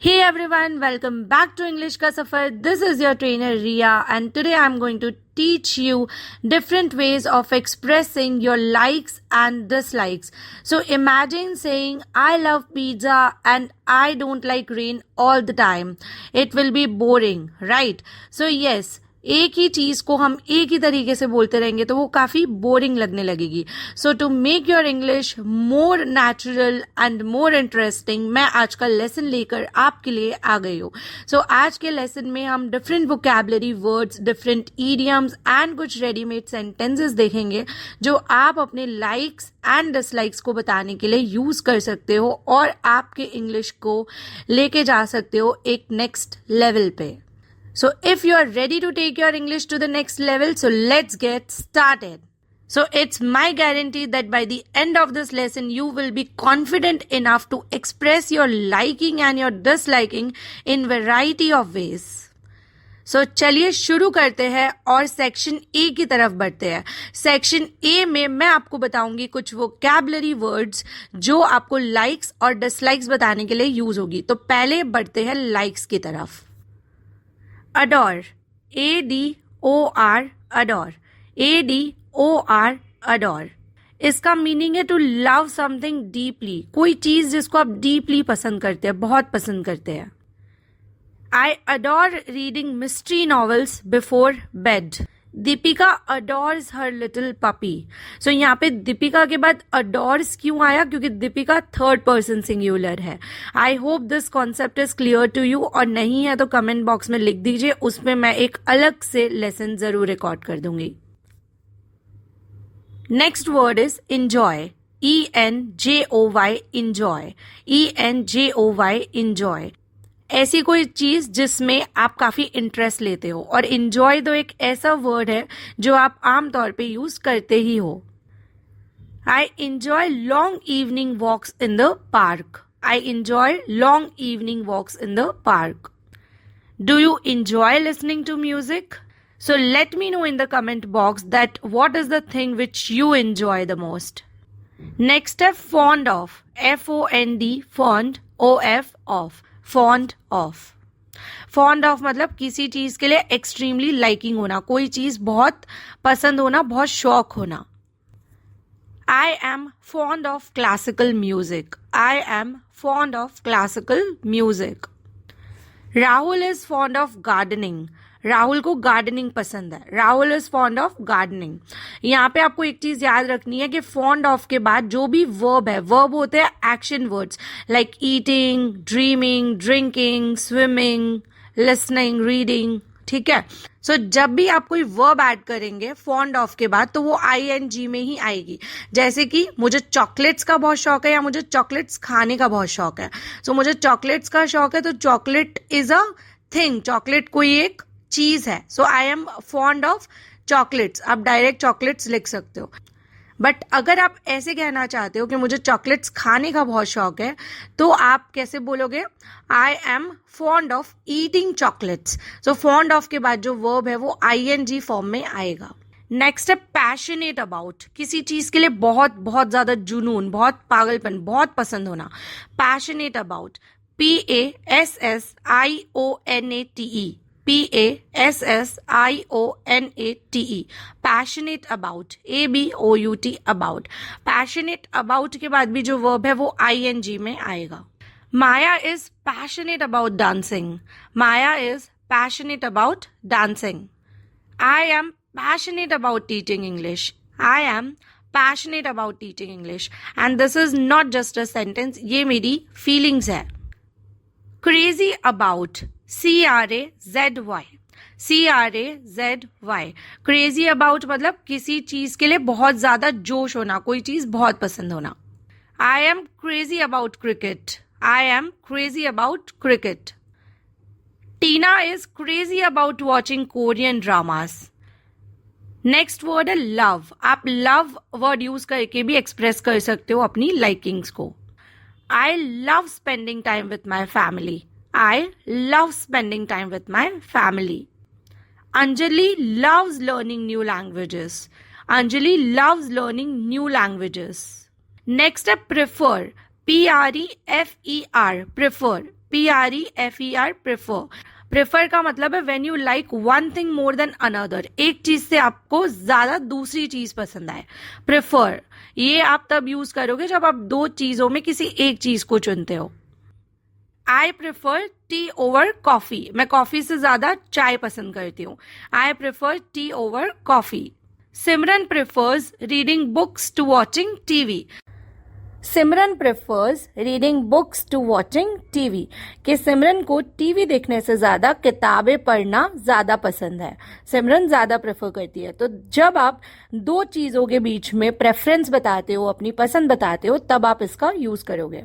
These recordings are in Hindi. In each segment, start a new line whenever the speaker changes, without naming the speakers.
Hey everyone, welcome back to English Ka Safar. This is your trainer Ria and today I'm going to teach you different ways of expressing your likes and dislikes. So imagine saying I love pizza and I don't like rain all the time. It will be boring, right? So yes, एक ही चीज को हम एक ही तरीके से बोलते रहेंगे तो वो काफी बोरिंग लगने लगेगी. So to make your English more natural and more interesting मैं आज का लेसन लेकर आपके लिए आ गई हूँ. सो आज के लेसन में हम different vocabulary words, different idioms and कुछ रेडीमेड सेंटेंसेस देखेंगे जो आप अपने लाइक्स एंड डिसलाइक्स को बताने के लिए यूज कर सकते हो और आपके इंग्लिश को लेके जा सकते हो एक नेक्स्ट लेवल पे. So if you are ready to take your English to the next level, so let's get started. So it's my guarantee that by the end of this lesson, you will be confident enough to express your liking and your disliking in variety of ways. So चलिए शुरू करते हैं और सेक्शन ए की तरफ बढ़ते हैं. सेक्शन ए में मैं आपको बताऊंगी कुछ वोकैबुलरी वर्ड्स जो आपको लाइक्स और डिसलाइक्स बताने के लिए यूज होगी. तो पहले बढ़ते हैं लाइक्स की तरफ. Adore, A-D-O-R, adore, A-D-O-R, adore. इसका मीनिंग है टू लव समथिंग डीपली, कोई चीज जिसको आप डीपली पसंद करते हैं, बहुत पसंद करते हैं. I adore reading mystery novels before bed. Deepika adores her little puppy. So यहाँ पे दीपिका के बाद अडोर्स क्यों आया? क्योंकि दीपिका थर्ड पर्सन सिंगुलर है. I hope this concept is clear to you, और नहीं है तो कमेंट बॉक्स में लिख दीजिए, उसमें मैं एक अलग से लेसन जरूर रिकॉर्ड कर दूंगी. Next word is enjoy. E-N-J-O-Y, enjoy. E-N-J-O-Y, enjoy. ऐसी कोई चीज जिसमें आप काफी इंटरेस्ट लेते हो, और इंजॉय तो एक ऐसा वर्ड है जो आप आमतौर पे यूज करते ही हो. I enjoy long evening walks in the park. I enjoy long evening walks in the park. Do you enjoy listening to music? So let me know in the comment box that what is the thing which you enjoy the most. Next है fond of. F-O-N-D, fond, O-F, of. Fond of. Fond of मतलब किसी चीज के लिए एक्सट्रीमली लाइकिंग होना, कोई चीज बहुत पसंद होना, बहुत शौक होना. आई am fond of classical music. I am fond of classical music. Rahul is fond of gardening. Rahul को गार्डनिंग पसंद है. Rahul is fond of gardening. यहाँ पे आपको एक चीज याद रखनी है कि फॉन्ड ऑफ के बाद जो भी वर्ब है, वर्ब होते हैं action words like eating, dreaming, drinking, swimming, listening, reading. ठीक है. सो जब भी आप कोई वर्ब ऐड करेंगे फॉन्ड ऑफ के बाद तो वो ING में ही आएगी. जैसे कि मुझे चॉकलेट्स का बहुत शौक है या मुझे चॉकलेट्स खाने का बहुत शौक है. सो मुझे चॉकलेट्स का शौक है तो chocolate is a thing. Chocolate कोई एक चीज है. So I am fond of chocolates. आप डायरेक्ट चॉकलेट्स लिख सकते हो. बट अगर आप ऐसे कहना चाहते हो कि मुझे चॉकलेट्स खाने का बहुत शौक है तो आप कैसे बोलोगे? आई am fond of eating chocolates. So fond of के बाद जो वर्ब है वो ING फॉर्म में आएगा. नेक्स्ट है पैशनेट अबाउट. किसी चीज के लिए बहुत बहुत ज्यादा जुनून, बहुत पागलपन, बहुत पसंद होना. Passionate about. P-A-S-S-I-O-N-A-T-E. P-A-S-S-I-O-N-A-T-E. Passionate about. A-B-O-U-T, about. Passionate about के बाद भी जो verb है वो ING में आएगा. Maya is passionate about dancing. Maya is passionate about dancing. I am passionate about teaching English. I am passionate about teaching English. And this is not just a sentence. ये मेरी feelings है. Crazy about. C-R-A-Z-Y. C-R-A-Z-Y. Crazy about मतलब किसी चीज के लिए बहुत ज्यादा जोश होना, कोई चीज बहुत पसंद होना. I am crazy about cricket. I am crazy about cricket. Tina is crazy about watching Korean dramas. Next word है लव. आप लव वर्ड यूज करके भी एक्सप्रेस कर सकते हो अपनी लाइकिंग्स को. I love spending time with my family. I love spending time with my family. Anjali loves learning new languages. Anjali loves learning new languages. Next up, prefer. P-R-E-F-E-R. Prefer. PREFER, prefer. Prefer का मतलब है when you like one thing more than another, एक चीज से आपको ज्यादा दूसरी चीज पसंद आए। प्रेफर ये आप तब यूज करोगे जब आप दो चीजों में किसी एक चीज को चुनते हो। I prefer tea over coffee, मैं कॉफी से ज्यादा चाय पसंद करती हूँ। I prefer tea over coffee. Simran prefers reading books to watching TV. Simran prefers reading books to watching TV, कि सिमरन को टीवी देखने से ज्यादा किताबें पढ़ना ज्यादा पसंद है, सिमरन ज्यादा प्रेफर करती है। तो जब आप दो चीजों के बीच में प्रेफरेंस बताते हो, अपनी पसंद बताते हो, तब आप इसका यूज करोगे।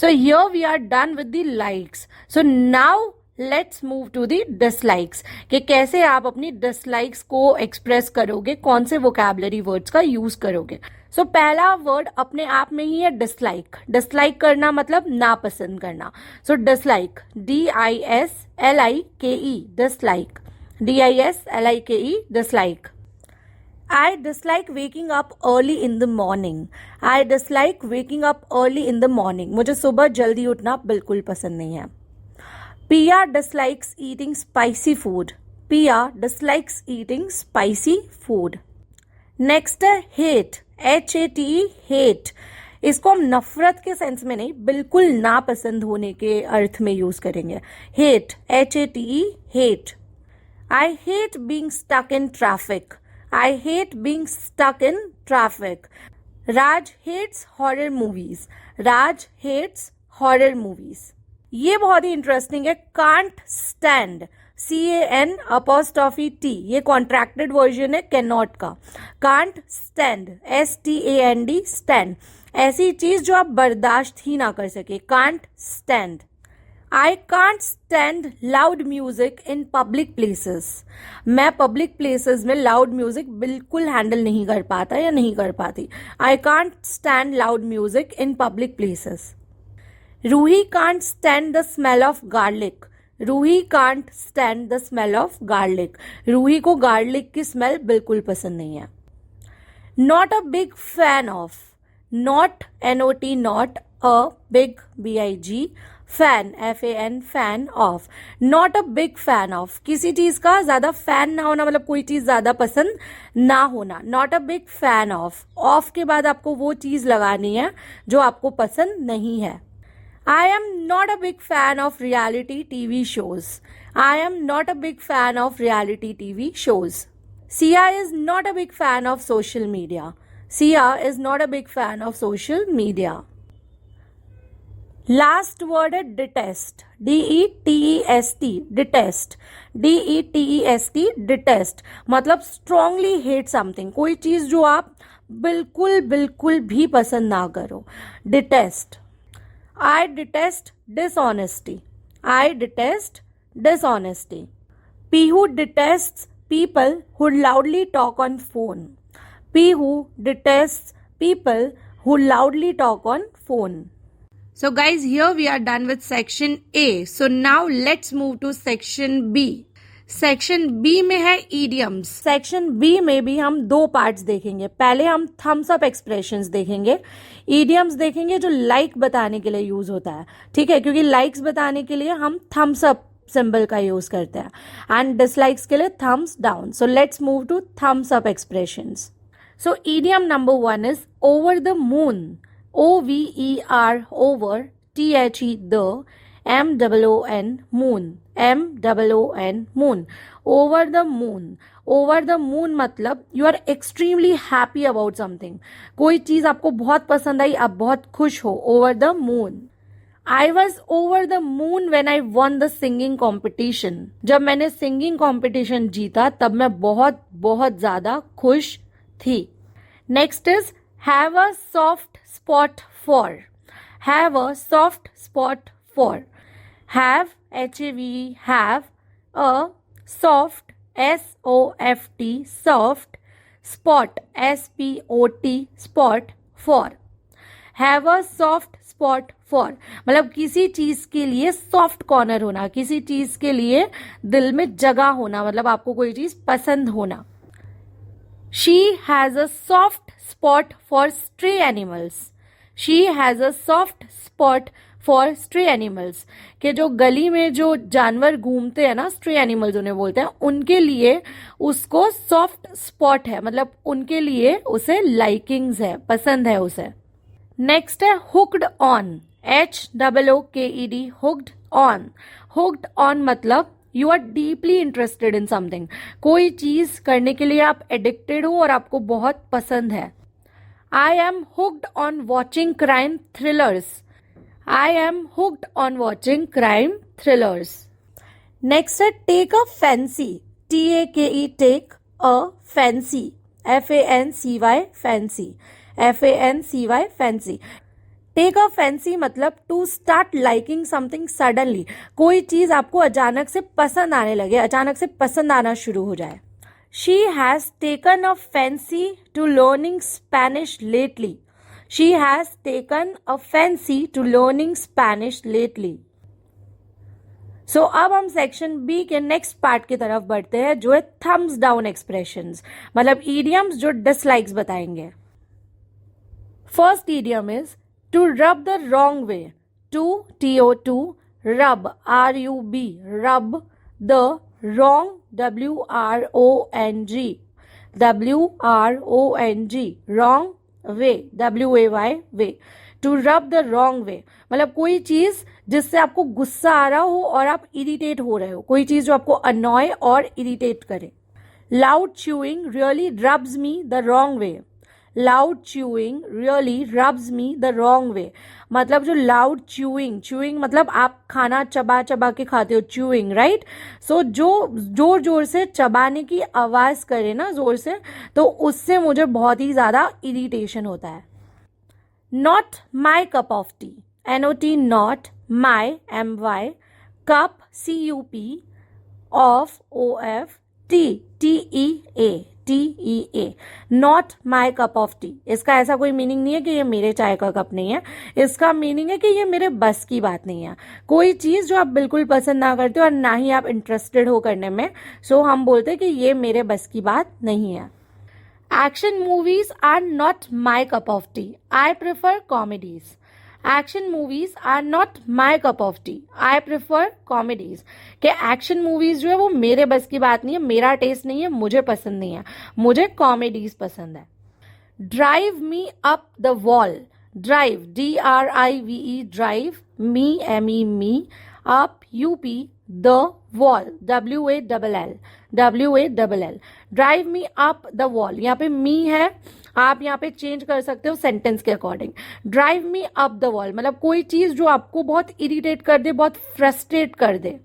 So here we are done with the likes. So now let's move to the dislikes, कि कैसे आप अपनी dislikes को express करोगे, कौन से vocabulary words का use करोगे। So पहला word अपने आप में ही है dislike। dislike करना मतलब नापसंद करना। So dislike, DISLIKE, dislike, DISLIKE, dislike. I dislike waking up early in the morning. I dislike waking up early in the morning. मुझे सुबह जल्दी उठना बिल्कुल पसंद नहीं है। Pia dislikes eating spicy food. Pia dislikes eating spicy food. Next है hate. HATE, hate. इसको हम नफरत के सेंस में नहीं, बिल्कुल नापसंद होने के अर्थ में यूज करेंगे। Hate, HATE, hate. I hate being stuck in traffic. I hate being stuck in traffic. Raj hates horror movies. Raj hates horror movies. ये बहुत ही इंटरेस्टिंग है। can't stand, CAN''T, ये कॉन्ट्रैक्टेड वर्जन है cannot का। can't stand, STAND, stand, ऐसी चीज जो आप बर्दाश्त ही ना कर सके, can't stand. I can't stand loud music in public places. मैं public places में loud music बिल्कुल हैंडल नहीं कर पाता या नहीं कर पाती। I can't stand loud music in public places. Ruhi can't stand the smell of garlic. Ruhi can't stand the smell of garlic. Ruhi को garlic की smell बिल्कुल पसंद नहीं है। Not a big fan of. Not, NOT, not a big, BIG, fan, FAN, fan of. Not a big fan of, किसी चीज का ज्यादा फैन ना होना मतलब कोई चीज ज्यादा पसंद ना होना। Not a big fan of, of के बाद आपको वो चीज लगानी है जो आपको पसंद नहीं है। I am not a big fan of reality TV shows. I am not a big fan of reality TV shows. Siya is not a big fan of social media. Siya is not a big fan of social media. Last word है detest, DETEST, detest, DETEST, detest, मतलब स्ट्रांगली हेट समथिंग, कोई चीज जो आप बिल्कुल बिल्कुल भी पसंद ना करो, detest. I detest dishonesty. I detest dishonesty. Pihu detest people who loudly talk on phone. Pihu detest people who loudly talk on phone. So guys, here we are done with section A. So now let's move to section B. Section B में है idioms. सेक्शन B में भी हम दो पार्ट्स देखेंगे। पहले हम थम्स अप एक्सप्रेशंस देखेंगे, idioms देखेंगे जो लाइक बताने के लिए यूज होता है, ठीक है, क्योंकि लाइक्स बताने के लिए हम थम्स अप सिंबल का यूज करते हैं एंड डिसलाइक्स के लिए thumbs down. So let's move to thumbs up expressions. So idiom number 1 is over the moon, OVER, over, THE, the, MOON, moon, MOON, moon, over the moon. Over the moon मतलब you are extremely happy about something, कोई चीज आपको बहुत पसंद आई, आप बहुत खुश हो, over the moon. I was over the moon when I won the singing competition. जब मैंने सिंगिंग कॉम्पिटिशन जीता तब मैं बहुत बहुत ज्यादा खुश थी। Next is have a soft spot for. Have a soft spot for. Have, HAVE, have, a soft, SOFT, soft, spot, SPOT, spot, for. Have a soft spot for मतलब किसी चीज के लिए सॉफ्ट कॉर्नर होना, किसी चीज के लिए दिल में जगह होना, मतलब आपको कोई चीज पसंद होना। She has a soft spot for stray animals. She has a soft spot for stray animals, कि जो गली में जो जानवर घूमते हैं ना, स्ट्रे एनिमल्स उन्हें बोलते हैं, उनके लिए उसको सॉफ्ट स्पॉट है, मतलब उनके लिए उसे लाइकिंग्स है, पसंद है उसे। नेक्स्ट है hooked on, HOOKED, hooked on. Hooked on मतलब you are deeply interested in something, कोई चीज करने के लिए आप एडिक्टेड हो और आपको बहुत पसंद है। I M hooked on watching crime thrillers, I am hooked on watching crime thrillers. Next है take a fancy, TAKE, take a fancy, FANCY, fancy, FANCY, fancy. Take a fancy मतलब to start liking something suddenly, कोई चीज आपको अचानक से पसंद आने लगे, अचानक से पसंद आना शुरू हो जाए। She has taken a fancy to learning Spanish lately. She has taken a fancy to learning Spanish lately. So अब हम सेक्शन बी के नेक्स्ट पार्ट की तरफ बढ़ते हैं, जो है थम्स डाउन एक्सप्रेशंस, मतलब ईडियम्स जो डिसलाइक्स बताएंगे। First idiom is to rub the wrong way, to TO2, rub RUB, rub the wrong WRONG, WRONG, wrong way, WAY, way. To rub the wrong way मतलब कोई चीज जिससे आपको गुस्सा आ रहा हो और आप इरिटेट हो रहे हो, कोई चीज जो आपको अनॉय और इरिटेट करे। Loud chewing really rubs me the wrong way, loud chewing really rubs me the wrong way मतलब जो लाउड च्यूइंग, च्यूइंग मतलब आप खाना चबा चबा के खाते हो, च्यूइंग, राइट। सो जो जोर जोर से चबाने की आवाज करे ना जोर से, तो उससे मुझे बहुत ही ज्यादा इरिटेशन होता है। Not my cup of T, NOT, not my MY, cup CUP, of OF, TEA, not my cup of T. इसका ऐसा कोई मीनिंग नहीं है कि ये मेरे चाय का कप नहीं है, इसका मीनिंग है कि ये मेरे बस की बात नहीं है। कोई चीज जो आप बिल्कुल पसंद ना करते हो और ना ही आप इंटरेस्टेड हो करने में, सो हम बोलते हैं कि ये मेरे बस की बात नहीं है। Action movies are not my cup of tea, I prefer comedies. Action movies are not my cup of tea, I prefer comedies. कि एक्शन मूवीज जो है वो मेरे बस की बात नहीं है, मेरा टेस्ट नहीं है, मुझे पसंद नहीं है, मुझे कॉमेडीज पसंद है। Drive me up the wall, drive DRIVE, drive, me ME, me, up UP, the wall, WALL, drive me up the wall. यहाँ पे मी है, आप यहाँ पे चेंज कर सकते हो सेंटेंस के according. Drive me up the wall मतलब कोई चीज जो आपको बहुत इरिटेट कर दे, बहुत फ्रस्ट्रेट कर दे।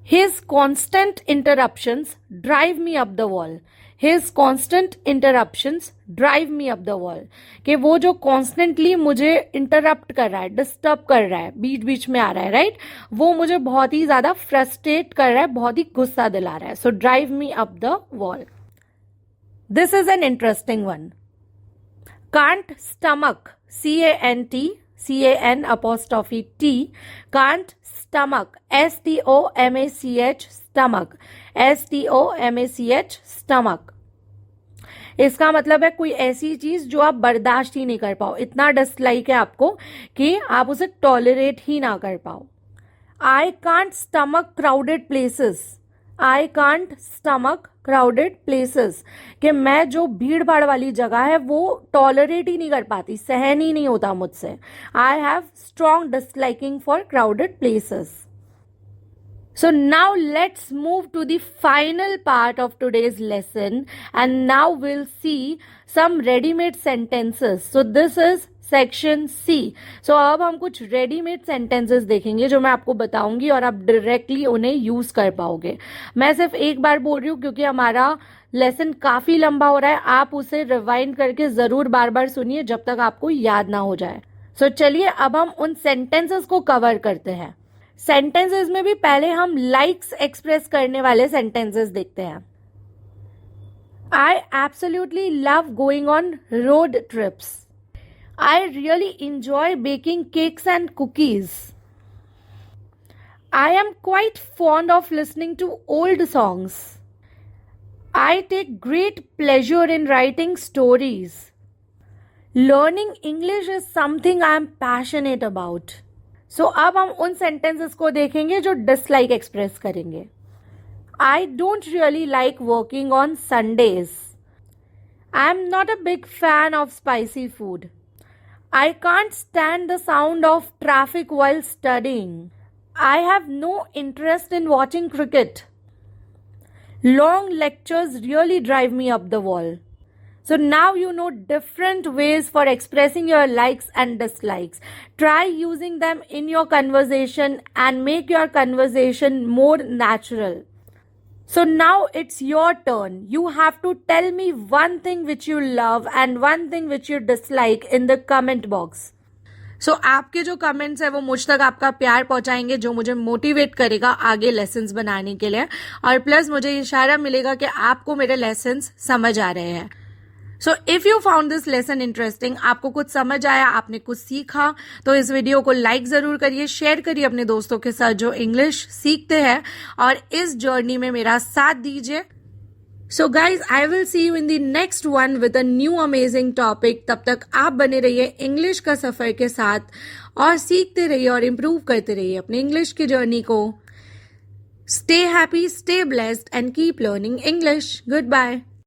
His constant interruptions drive me up the wall, his constant interruptions drive me up the wall कि वो जो कॉन्स्टेंटली मुझे इंटरप्ट कर रहा है, डिस्टर्ब कर रहा है, बीच बीच में आ रहा है, राइट, वो मुझे बहुत ही ज्यादा फ्रस्ट्रेट कर रहा है, बहुत ही गुस्सा दिला रहा है। So drive me up the wall. This is an interesting one. Can't stomach, CANT, can't stomach, STOMACH, stomach, STOMACH, stomach. इसका मतलब है कोई ऐसी चीज जो आप बर्दाश्त ही नहीं कर पाओ, इतना डिसलाइक है आपको कि आप उसे टॉलरेट ही ना कर पाओ। I can't stomach crowded places, I can't stomach crowded places कि मैं जो भीड़ भाड़ वाली जगह है वो टॉलरेट ही नहीं कर पाती, सहन ही नहीं होता मुझसे। I have strong disliking for crowded places. So now let's move to the final part of today's lesson and now we'll see some ready-made sentences. So this is section C. सो अब हम कुछ रेडीमेड सेंटेंसेस देखेंगे जो मैं आपको बताऊंगी और आप डायरेक्टली उन्हें यूज कर पाओगे। मैं सिर्फ एक बार बोल रही हूँ क्योंकि हमारा लेसन काफी लंबा हो रहा है, आप उसे रिवाइंड करके जरूर बार बार सुनिए जब तक आपको याद ना हो जाए। सो चलिए अब हम उन सेंटेंसेस को कवर करते हैं। सेंटेंसेस में भी पहले हम लाइक्स एक्सप्रेस करने वाले सेंटेंसेस देखते हैं। I absolutely love going on road trips, I really enjoy baking cakes and cookies. I am quite fond of listening to old songs. I take great pleasure in writing stories. Learning English is something I am passionate about. सो अब हम उन सेंटेंसेस को देखेंगे जो डिसलाइक एक्सप्रेस करेंगे. I don't really like working on Sundays. I'm not a big fan of spicy food. I can't stand the sound of traffic while studying. I have no interest in watching cricket. Long lectures really drive me up the wall. So now you know different ways for expressing your likes and dislikes. Try using them in your conversation and make your conversation more natural. So now it's your turn. You have to tell me one thing which you love and one thing which you dislike in the comment box. So आपके जो कमेंट्स है वो मुझ तक आपका प्यार पहुंचाएंगे, जो मुझे मोटिवेट करेगा आगे लेसन्स बनाने के लिए, और प्लस मुझे इशारा मिलेगा कि आपको मेरे लेसन्स समझ आ रहे हैं. So if you found this lesson interesting, आपको कुछ समझ आया, आपने कुछ सीखा, तो इस वीडियो को लाइक जरूर करिए, शेयर करिए अपने दोस्तों के साथ जो इंग्लिश सीखते हैं, और इस जर्नी में मेरा साथ दीजिए. So guys, I will see you in the next one with a new amazing topic. तब तक आप बने रहिए इंग्लिश का सफर के साथ और सीखते रहिए और इम्प्रूव करते रहिए अपने इंग्लिश की जर्नी को. Stay happy, stay blessed and keep learning English. Good bye.